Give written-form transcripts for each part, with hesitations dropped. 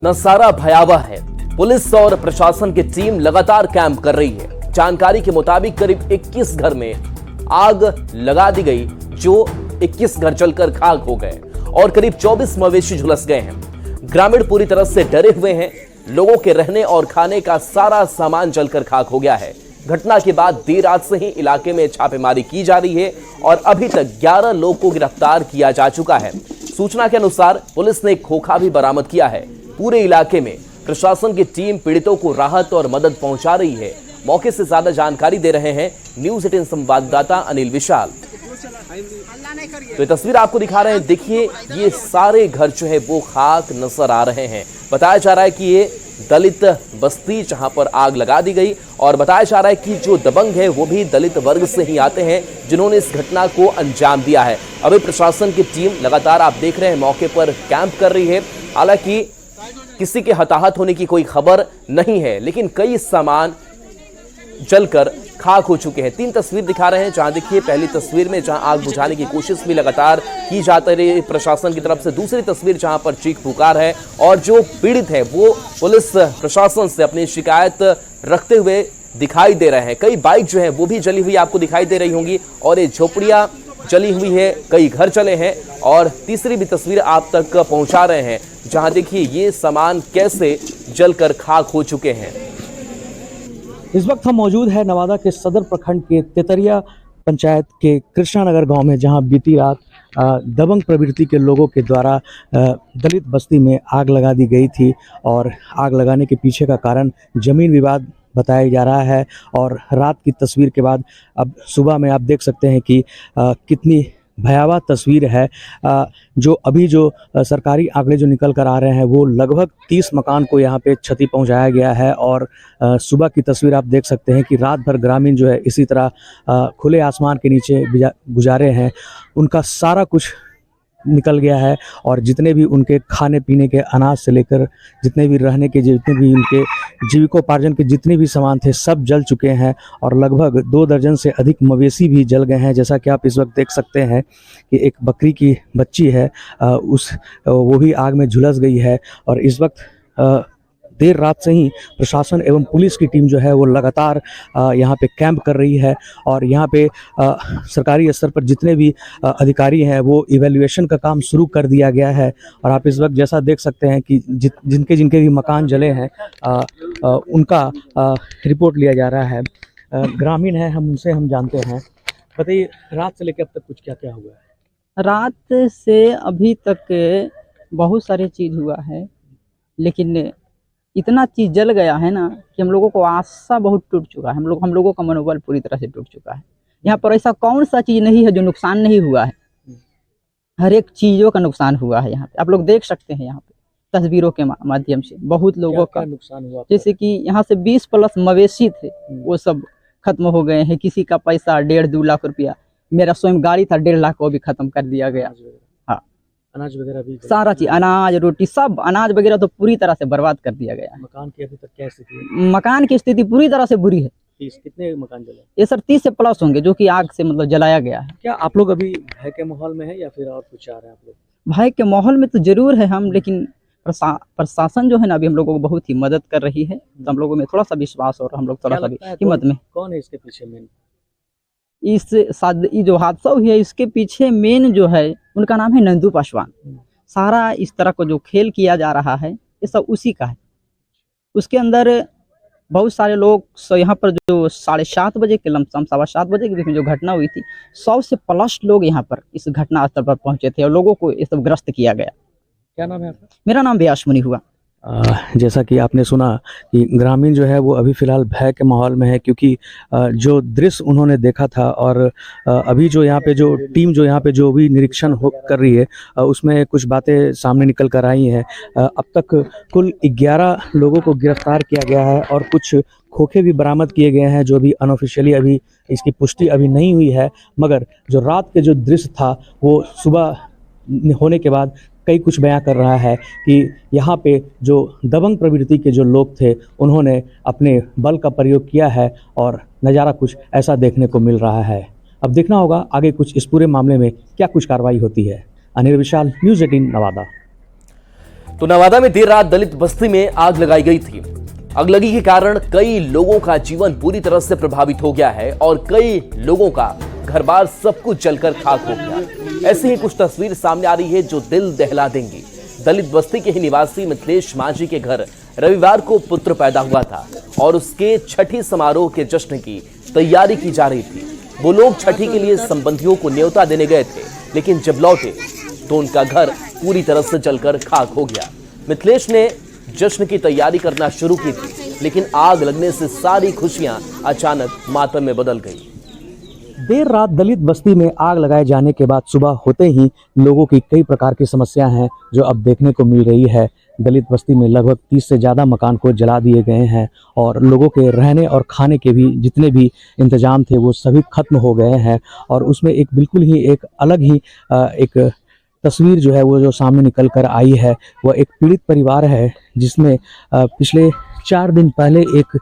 नजारा भयावह है। पुलिस और प्रशासन की टीम लगातार कैंप कर रही है। जानकारी के मुताबिक करीब 21 घर में आग लगा दी गई, जो 21 घर जलकर खाक हो गए और करीब 24 मवेशी झुलस गए हैं। ग्रामीण पूरी तरह से डरे हुए हैं। लोगों के रहने और खाने का सारा सामान जलकर खाक हो गया है। घटना के बाद देर रात से ही इलाके में छापेमारी की जा रही है और अभी तक 11 लोगों को गिरफ्तार किया जा चुका है। सूचना के अनुसार पुलिस ने खोखा भी बरामद किया है। पूरे इलाके में प्रशासन की टीम पीड़ितों को राहत और मदद पहुंचा रही है। मौके से ज्यादा जानकारी दे रहे हैं न्यूज़ 18 संवाददाता अनिल विशाल। तो ये तस्वीर आपको दिखा रहे हैं। देखिए, ये सारे घर जो है वो खाक नजर आ रहे हैं। बताया जा रहा है कि ये दलित बस्ती जहां पर आग लगा दी गई और बताया जा रहा है कि जो दबंग है वो भी दलित वर्ग से ही आते हैं, जिन्होंने इस घटना को अंजाम दिया है। अभी प्रशासन की टीम लगातार आप देख रहे हैं मौके पर कैंप कर रही है। हालांकि किसी के हताहत होने की कोई खबर नहीं है, लेकिन कई सामान जलकर खाक हो चुके हैं। 3 तस्वीर दिखा रहे हैं। जहां देखिए, पहली तस्वीर में जहां आग बुझाने की कोशिश भी लगातार की जाती रही प्रशासन की तरफ से। दूसरी तस्वीर जहां पर चीख पुकार है और जो पीड़ित है वो पुलिस प्रशासन से अपनी शिकायत रखते हुए दिखाई दे रहे हैं। कई बाइक जो है वो भी जली हुई आपको दिखाई दे रही होंगी और ये झोपड़ियां जली हुई है, कई घर चले हैं। और तीसरी भी तस्वीर आप तक पहुंचा रहे हैं, जहां देखिए ये सामान कैसे जलकर खाक हो चुके हैं। इस वक्त हम मौजूद है नवादा के सदर प्रखंड के तेतरिया पंचायत के कृष्णानगर गांव में, जहां बीती रात दबंग प्रवृत्ति के लोगों के द्वारा दलित बस्ती में आग लगा दी गई थी। और आग लगाने के पीछे का कारण जमीन विवाद बताया जा रहा है। और रात की तस्वीर के बाद अब सुबह में आप देख सकते हैं कि कितनी भयावह तस्वीर है। जो अभी जो सरकारी आंकड़े जो निकल कर आ रहे हैं वो लगभग 30 मकान को यहाँ पे क्षति पहुँचाया गया है। और सुबह की तस्वीर आप देख सकते हैं कि रात भर ग्रामीण जो है इसी तरह खुले आसमान के नीचे गुजारे हैं। उनका सारा कुछ निकल गया है और जितने भी उनके खाने पीने के अनाज से लेकर जितने भी रहने के, जितने भी उनके जीविकोपार्जन के जितने भी सामान थे सब जल चुके हैं। और लगभग 2 दर्जन से अधिक मवेशी भी जल गए हैं। जैसा कि आप इस वक्त देख सकते हैं कि एक बकरी की बच्ची है, वो भी आग में झुलस गई है। और इस वक्त देर रात से ही प्रशासन एवं पुलिस की टीम जो है वो लगातार यहाँ पे कैंप कर रही है। और यहाँ पे सरकारी स्तर पर जितने भी अधिकारी हैं वो इवैल्यूएशन का काम शुरू कर दिया गया है। और आप इस वक्त जैसा देख सकते हैं कि जिनके भी मकान जले हैं उनका रिपोर्ट लिया जा रहा है। ग्रामीण है, उनसे हम जानते हैं। बताइए, रात से लेकर अब तक कुछ क्या क्या हुआ है? रात से अभी तक बहुत सारे चीज़ हुआ है, लेकिन इतना चीज़ जल गया है ना कि हम लोगों को आशा बहुत टूट चुका है। हम लोगों का मनोबल पूरी तरह से टूट चुका है। यहाँ पर ऐसा कौन सा चीज़ नहीं है जो नुकसान नहीं हुआ है। हर एक चीज़ों का नुकसान हुआ है। यहाँ पे आप लोग देख सकते हैं, यहाँ पे तस्वीरों के माध्यम से बहुत लोगों का नुकसान हुआ। जैसे कि यहाँ से 20 प्लस मवेशी थे, वो सब खत्म हो गए हैं। किसी का पैसा 1.5-2 लाख रुपया, मेरा स्वयं गाड़ी था 1.5 लाख, वो भी खत्म कर दिया गया। अनाज वगैरह भी, सारा चीज, अनाज रोटी सब, अनाज वगैरह तो पूरी तरह से बर्बाद कर दिया गया है। मकान की अभी तक क्या स्थिति है? मकान की स्थिति पूरी तरह से बुरी है। कितने मकान जले? ये सर 30 से प्लस होंगे जो कि आग से मतलब जलाया गया है। क्या आप लोग अभी भय के माहौल में है या फिर और कुछ चाह रहे हैं आप लोग? भय के माहौल में तो जरूर है हम, लेकिन प्रशासन जो है ना अभी हम लोगों को बहुत ही मदद कर रही है। तो हम लोगों में थोड़ा सा विश्वास और हम लोग थोड़ा सा हिम्मत में। कौन है इसके पीछे मेन? ये जो हादसा हुआ है इसके पीछे मेन जो है उनका नाम है नंदू पासवान। सारा इस तरह को जो खेल किया जा रहा है ये सब उसी का है। उसके अंदर बहुत सारे लोग यहाँ पर जो 7:30 बजे के लमसम 7:15 बजे के बीच में जो घटना हुई थी, 100 से प्लस लोग यहाँ पर इस घटना स्थल पर पहुंचे थे और लोगों को ये सब ग्रस्त किया गया। क्या नाम है आपका? मेरा नाम व्यास मुनि हुआ। जैसा कि आपने सुना कि ग्रामीण जो है वो अभी फ़िलहाल भय के माहौल में है, क्योंकि जो दृश्य उन्होंने देखा था और अभी जो यहाँ पे जो टीम जो यहाँ पे जो भी निरीक्षण कर रही है उसमें कुछ बातें सामने निकल कर आई हैं। अब तक कुल 11 लोगों को गिरफ्तार किया गया है और कुछ खोखे भी बरामद किए गए हैं, जो भी अनऑफिशियली अभी इसकी पुष्टि अभी नहीं हुई है। मगर जो रात के जो दृश्य था वो सुबह होने के बाद कई कुछ बयां कर रहा है कि यहाँ पे जो दबंग प्रवृत्ति के जो लोग थे उन्होंने अपने बल का प्रयोग किया है और नज़ारा कुछ ऐसा देखने को मिल रहा है। अब देखना होगा आगे कुछ इस पूरे मामले में क्या कुछ कार्रवाई होती है। अनिल विशाल, न्यूज़ 18 नवादा। तो नवादा में देर रात दलित बस्ती में आग लगाई गई थी। अगलगी के कारण कई लोगों का जीवन पूरी तरह से प्रभावित हो गया है और कई लोगों का घर बार सब कुछ जलकर खाक हो गया। ऐसी ही कुछ तस्वीर सामने आ रही है जो दिल दहला देंगी। दलित बस्ती के ही निवासी मिथिलेश माझी के घर रविवार को पुत्र पैदा हुआ था और उसके छठी समारोह के जश्न की तैयारी की जा रही थी। वो लोग छठी के लिए संबंधियों को न्योता देने गए थे, लेकिन जब लौटे तो उनका घर पूरी तरह से जलकर खाक हो गया। मिथिलेश ने जश्न की तैयारी करना शुरू की थी, लेकिन आग लगने से सारी खुशियां अचानक मातम में बदल गई। देर रात दलित बस्ती में आग लगाए जाने के बाद सुबह होते ही लोगों की कई प्रकार की समस्याएं हैं जो अब देखने को मिल रही है। दलित बस्ती में लगभग 30 से ज़्यादा मकान को जला दिए गए हैं और लोगों के रहने और खाने के भी जितने भी इंतजाम थे वो सभी खत्म हो गए हैं। और उसमें एक बिल्कुल ही एक अलग ही एक तस्वीर जो है वो जो सामने निकल कर आई है, वह एक पीड़ित परिवार है जिसमें पिछले 4 दिन पहले एक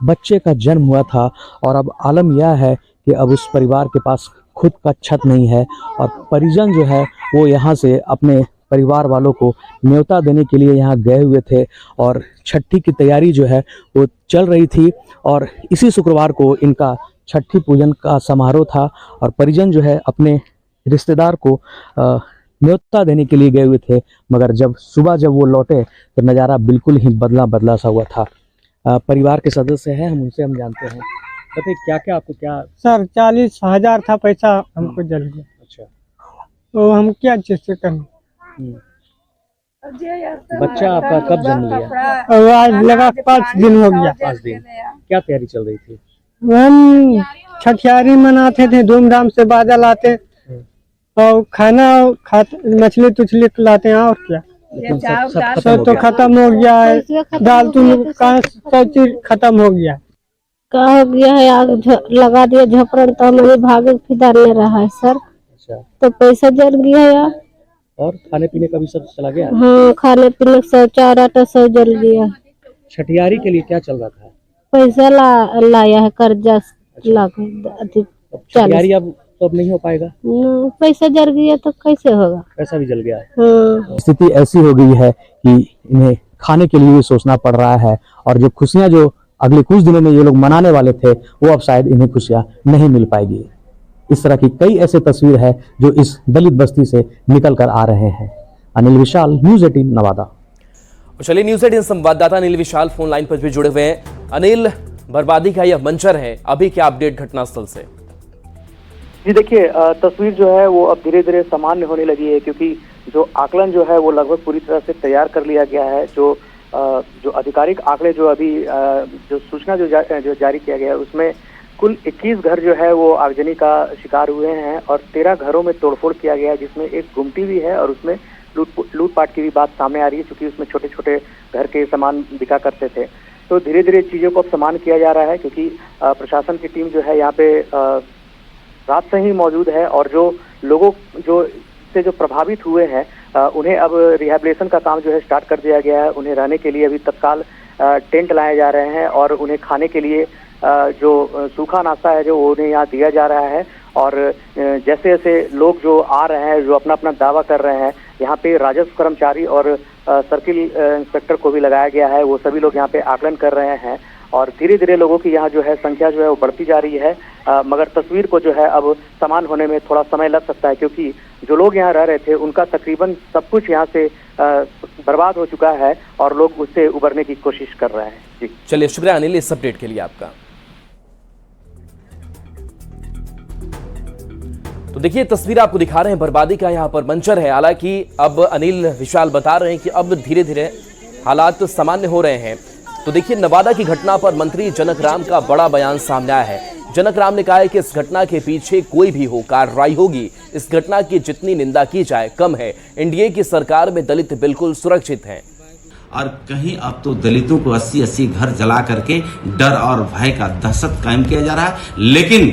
बच्चे का जन्म हुआ था और अब आलम यह है कि अब उस परिवार के पास खुद का छत नहीं है और परिजन जो है वो यहाँ से अपने परिवार वालों को न्योता देने के लिए यहाँ गए हुए थे और छठी की तैयारी जो है वो चल रही थी। और इसी शुक्रवार को इनका छठी पूजन का समारोह था और परिजन जो है अपने रिश्तेदार को न्योता देने के लिए गए हुए थे, मगर जब वो लौटे तो नज़ारा बिल्कुल ही बदला सा हुआ था। परिवार के सदस्य हैं, उनसे हम जानते हैं। बताइए क्या क्या आपको क्या। सर 40,000 था पैसा, हमको जल गया। अच्छा, तो हम क्या चीज से करें? बच्चा आपका कब जन्म लिया? और आज लगा 5 दिन हो गया। 5 दिन। क्या तैयारी चल रही थी? हम छठियारी मनाते थे, धूमधाम से बाजा लाते और खाना मछली तुछली लाते हैं। और क्या लेकिन सब सब तो खत्म हो गया है। दाल तो सब चीज खत्म हो गया। का हो गया है, आग लगा दिया झपरन, तो हमारे भागे फिदार नहीं रहा है सर। अच्छा, तो पैसा जल गया यार। और खाने पीने का भी सब चला गया? हाँ, खाने पीने का चार आटा सब जल गया। छठियारी के लिए क्या चल रहा था? पैसा लाया है कर्जा ला के। छठियारी अब नहीं हो पाएगा? पैसा जल गया तो कैसे होगा? पैसा भी जल गया। हाँ। स्थिति ऐसी हो गई है कि इन्हें खाने के लिए भी सोचना पड़ रहा है और जो खुशियां जो अगले कुछ दिनों में ये लोग मनाने वाले थे वो अब शायद इन्हें खुशियां नहीं मिल पाएगी। इस तरह की कई ऐसे तस्वीर है जो इस दलित बस्ती से निकल कर आ रहे हैं। अनिल विशाल, न्यूज़ 18 नवादा। चलिए, न्यूज़ 18 संवाददाता अनिल विशाल फोन लाइन पर भी जुड़े हुए हैं। अनिल, बर्बादी का यह मंजर है, अभी क्या अपडेट घटनास्थल से? जी देखिए, तस्वीर जो है वो अब धीरे धीरे सामान्य होने लगी है, क्योंकि जो आकलन जो है वो लगभग पूरी तरह से तैयार कर लिया गया है। जो आधिकारिक आंकड़े जो अभी जो सूचना जो जारी किया गया है उसमें कुल 21 घर जो है वो आगजनी का शिकार हुए हैं और 13 घरों में तोड़फोड़ किया गया है, जिसमें एक गुमटी भी है और उसमें लूटपाट की भी बात सामने आ रही है, क्योंकि उसमें छोटे छोटे घर के सामान बिका करते थे। तो धीरे धीरे चीज़ों को अब समान किया जा रहा है, क्योंकि प्रशासन की टीम जो है यहाँ पे रात से ही मौजूद है और जो लोगों जो प्रभावित हुए हैं उन्हें अब रिहैबिलिटेशन का काम जो है स्टार्ट कर दिया गया है। उन्हें रहने के लिए अभी तत्काल टेंट लाए जा रहे हैं और उन्हें खाने के लिए जो सूखा नाश्ता है जो उन्हें यहाँ दिया जा रहा है। और जैसे जैसे लोग जो आ रहे हैं, जो अपना अपना दावा कर रहे हैं, यहाँ पे राजस्व कर्मचारी और सर्किल इंस्पेक्टर को भी लगाया गया है। वो सभी लोग यहाँ पे आकलन कर रहे हैं और धीरे धीरे लोगों की यहाँ जो है संख्या जो है वो बढ़ती जा रही है। मगर तस्वीर को जो है अब समान होने में थोड़ा समय लग सकता है, क्योंकि जो लोग यहाँ रह रहे थे उनका तकरीबन सब कुछ यहाँ से बर्बाद हो चुका है और लोग उससे उबरने की कोशिश कर रहे हैं। जी चलिए, शुक्रिया अनिल इस अपडेट के लिए आपका। तो देखिए, तस्वीर आपको दिखा रहे हैं, बर्बादी का यहाँ पर मंजर है। हालांकि अब अनिल विशाल बता रहे हैं कि अब धीरे धीरे हालात सामान्य हो रहे हैं। तो देखिए, नवादा की घटना पर मंत्री जनक राम का बड़ा बयान सामने आया है। जनक राम ने कहा है कि इस घटना के पीछे कोई भी हो कार्रवाई होगी। इस घटना की जितनी निंदा की जाए कम है। एनडीए की सरकार में दलित बिल्कुल सुरक्षित हैं। और कहीं अब तो दलितों को 80-80 घर जला करके डर और भय का दहशत कायम किया जा रहा है। लेकिन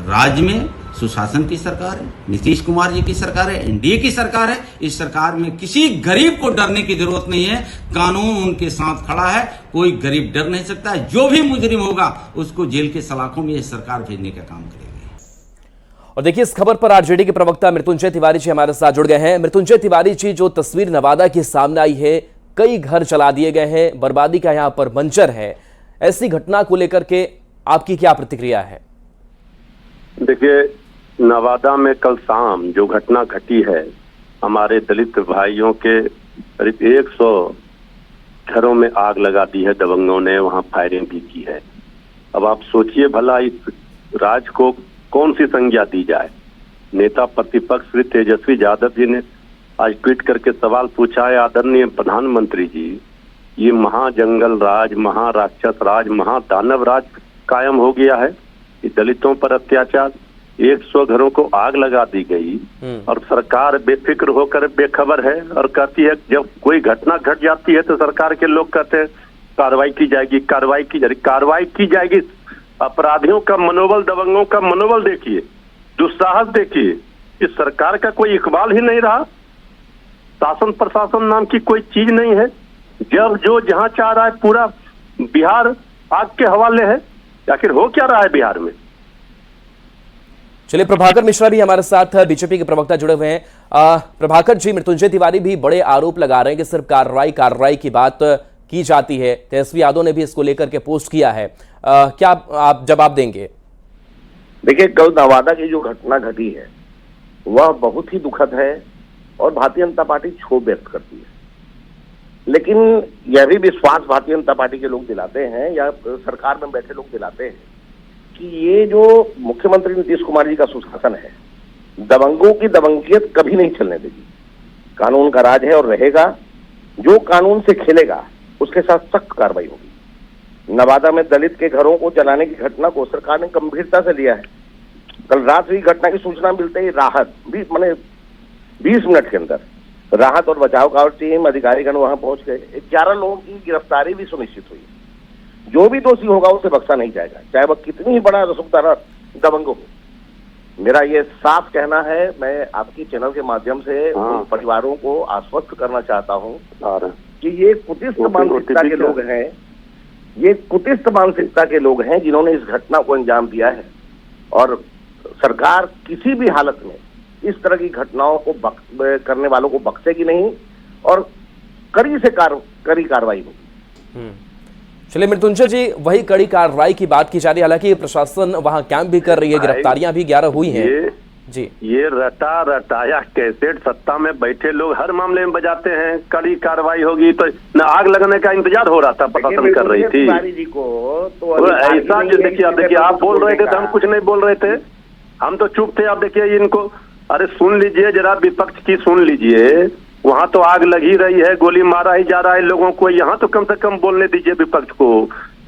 राज्य में सुशासन की सरकार है, नीतीश कुमार जी की सरकार है, एनडीए की सरकार है। इस सरकार में किसी गरीब को डरने की जरूरत नहीं है। कानून उनके साथ खड़ा है, कोई गरीब डर नहीं सकता। जो भी मुजरिम होगा उसको जेल के सलाखों में यह सरकार भेजने का काम करेगी। और देखिए इस खबर पर आरजेडी के प्रवक्ता मृत्युंजय तिवारी जी हमारे साथ जुड़ गए हैं। मृत्युंजय तिवारी जी, जो तस्वीर नवादा की सामने आई है, कई घर जला दिए गए हैं, बर्बादी का यहां पर मंजर है, ऐसी घटना को लेकर के आपकी क्या प्रतिक्रिया है? देखिए, नवादा में कल शाम जो घटना घटी है, हमारे दलित भाइयों के करीब 100 घरों में आग लगा दी है दबंगों ने, वहां फायरिंग भी की है। अब आप सोचिए भला इस राज को कौन सी संज्ञा दी जाए। नेता प्रतिपक्ष श्री तेजस्वी यादव जी ने आज ट्वीट करके सवाल पूछा है, आदरणीय प्रधानमंत्री जी, ये महाजंगल राज, महाराक्षस राज, महादानव राज कायम हो गया है। ये दलितों पर अत्याचार, 100 घरों को आग लगा दी गई और सरकार बेफिक्र होकर बेखबर है और कहती है जब कोई घटना घट जाती है तो सरकार के लोग कहते हैं कार्रवाई की जाएगी, कार्रवाई की जाएगी, कार्रवाई की जाएगी। अपराधियों का मनोबल, दबंगों का मनोबल देखिए, दुस्साहस देखिए। इस सरकार का कोई इकबाल ही नहीं रहा, शासन प्रशासन नाम की कोई चीज नहीं है। जब जो जहां चाह रहा है पूरा बिहार आग के हवाले है। आखिर हो क्या रहा है बिहार में? चलिए, प्रभाकर मिश्रा भी हमारे साथ बीजेपी के प्रवक्ता जुड़े हुए हैं। प्रभाकर जी, मृत्युंजय तिवारी भी बड़े आरोप लगा रहे हैं कि सिर्फ कार्रवाई की बात की जाती है। तेजस्वी यादव ने भी इसको लेकर के पोस्ट किया है, क्या आप जवाब देंगे? देखिए, कल नवादा की जो घटना घटी है वह बहुत ही दुखद है और भारतीय जनता पार्टी क्षोभ व्यक्त करती है। लेकिन यह भी विश्वास भारतीय जनता पार्टी के लोग दिलाते हैं या सरकार में बैठे लोग दिलाते हैं कि ये जो मुख्यमंत्री नीतीश कुमार जी का सुशासन है, दबंगों की दबंगियत कभी नहीं चलने देगी। कानून का राज है और रहेगा। जो कानून से खेलेगा उसके साथ सख्त कार्रवाई होगी। नवादा में दलित के घरों को जलाने की घटना को सरकार ने गंभीरता से लिया है। कल रात हुई घटना की सूचना मिलते ही राहत भी 20 मिनट के अंदर राहत और बचाव का टीम अधिकारीगण वहां पहुंच गए। 11 लोगों की गिरफ्तारी भी सुनिश्चित हुई। जो भी दोषी होगा उसे बख्शा नहीं जाएगा, चाहे वह कितनी ही बड़ा रसूखदार दबंग हो। मेरा ये साफ कहना है। मैं आपकी चैनल के माध्यम से परिवारों को आश्वस्त करना चाहता हूं कि ये कुटिष्ट मानसिकता के लोग हैं, ये कुटिष्ट मानसिकता के लोग हैं जिन्होंने इस घटना को अंजाम दिया है। और सरकार किसी भी हालत में इस तरह की घटनाओं को करने वालों को बख्शेगी नहीं और कड़ी से कड़ी कार्रवाई होगी। चलिए मृत्युंजय जी, वही कड़ी कार्रवाई की बात की जा रही है। हालांकि प्रशासन वहां कैंप भी कर रही है, गिरफ्तारियां भी 11 हुई हैं। जी, ये रटा रटाया कैसेट सत्ता में बैठे लोग हर मामले में बजाते हैं कड़ी कार्रवाई होगी, तो न आग लगने का इंतजार हो रहा था, प्रशासन कर रही थी। ऐसा देखिए आप बोल रहे थे तो हम कुछ नहीं बोल रहे थे, हम तो चुप थे। आप देखिए इनको, अरे सुन लीजिए जरा, विपक्ष की सुन लीजिए। वहां तो आग लगी रही है, गोली मारा ही जा रहा है लोगों को, यहाँ तो कम से कम बोलने दीजिए विपक्ष को।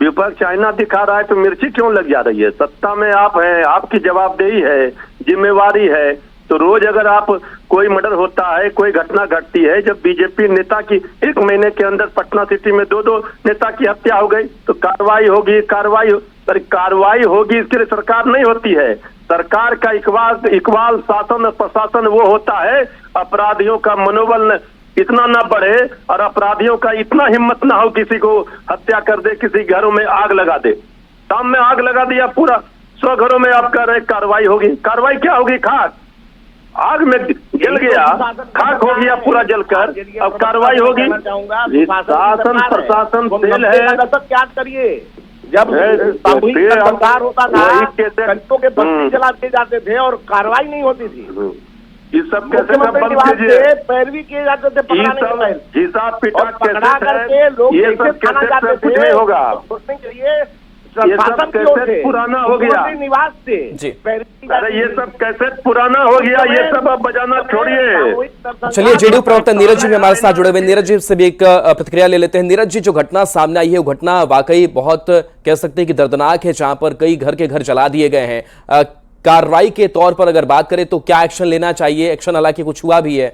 विपक्ष आईना दिखा रहा है तो मिर्ची क्यों लग जा रही है? सत्ता में आप हैं, आपकी जवाबदेही है, जिम्मेवारी है। तो रोज अगर आप कोई मर्डर होता है, कोई घटना घटती है, जब बीजेपी नेता की 1 महीने के अंदर पटना सिटी में 2 नेता की हत्या हो गई, तो कार्रवाई होगी, कार्रवाई होगी। इसके लिए सरकार नहीं होती है। सरकार का इकबाल शासन प्रशासन वो होता है, अपराधियों का मनोबल इतना ना बढ़े और अपराधियों का इतना हिम्मत ना हो किसी को हत्या कर दे, किसी घरों में आग लगा दे। शाम में आग लगा दिया, पूरा 100 घरों में आप कह रहे हैं कार्रवाई होगी। कार्रवाई क्या होगी? खाक, आग में जल गया, खाक हो गया पूरा जलकर, अब कार्रवाई होगी। शासन प्रशासन फेल है। क्या करिए, जब सामूहिक संस्कार होता था, घंटों के बत्ती जला दिए जाते थे और कार्रवाई नहीं होती थी। ये सब कैसे बंद कीजिए, पैरवी किए जाते थे, हिसाब पिटाक पकड़ा करके लोग ये सब कैसे कुछ नहीं होगा। ये सब कैसे पुराना हो गया, निवास से अरे ये सब कैसे पुराना हो गया, ये सब अब बजाना छोड़िए। चलिए, जेडीयू प्रवक्ता नीरज जी भी हमारे साथ जुड़े हुए। नीरज जी से भी एक प्रतिक्रिया ले लेते हैं। नीरज जी, जो घटना सामने आई है वो घटना वाकई बहुत कह सकते हैं कि दर्दनाक है, जहां पर कई घर के घर जला दिए गए हैं। कार्रवाई के तौर पर अगर बात करें तो क्या एक्शन लेना चाहिए? एक्शन हालांकि कुछ हुआ भी है।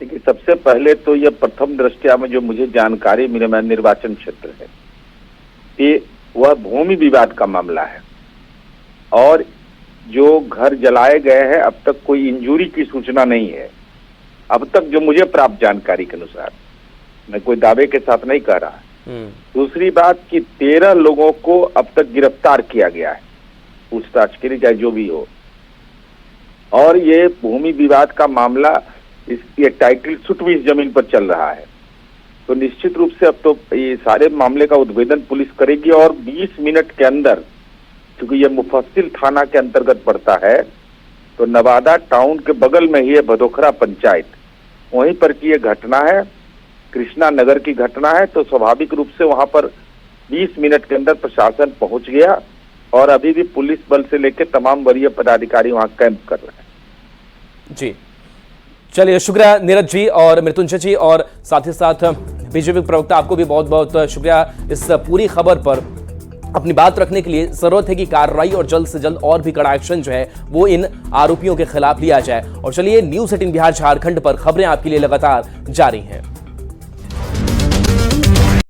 देखिए, सबसे पहले तो यह प्रथम दृष्टया में जो मुझे जानकारी मिली, मैं निर्वाचन क्षेत्र है, ये वह भूमि विवाद का मामला है और जो घर जलाए गए हैं अब तक कोई इंजरी की सूचना नहीं है। अब तक जो मुझे प्राप्त जानकारी के अनुसार, मैं कोई दावे के साथ नहीं कह रहा। दूसरी बात कि 13 लोगों को अब तक गिरफ्तार किया गया है पूछताछ के लिए, चाहे जो भी हो। और ये भूमि विवाद का मामला ये टाइटल सूट भी इस जमीन पर चल रहा है। तो निश्चित रूप से अब तो ये सारे मामले का उद्भेदन पुलिस करेगी और 20 मिनट के अंदर, क्योंकि ये मुफस्सिल थाना के अंतर्गत पड़ता है, तो नवादा टाउन के बगल में ही है भदोखरा पंचायत, वहीं पर की ये घटना है, कृष्णा नगर की घटना है। तो स्वाभाविक रूप से वहां पर 20 मिनट के अंदर प्रशासन पहुंच गया और अभी भी पुलिस बल से लेकर तमाम वरीय पदाधिकारी वहां कैंप कर रहे हैं। जी चलिए, शुक्रिया नीरज जी और मृत्युंजय जी, और साथ ही साथ बीजेपी प्रवक्ता आपको भी बहुत बहुत शुक्रिया इस पूरी खबर पर अपनी बात रखने के लिए। जरूरत है कि कार्रवाई और जल्द से जल्द और भी कड़ा एक्शन जो है वो इन आरोपियों के खिलाफ लिया जाए। और चलिए, न्यूज़ 18 बिहार झारखंड पर खबरें आपके लिए लगातार जारी हैं।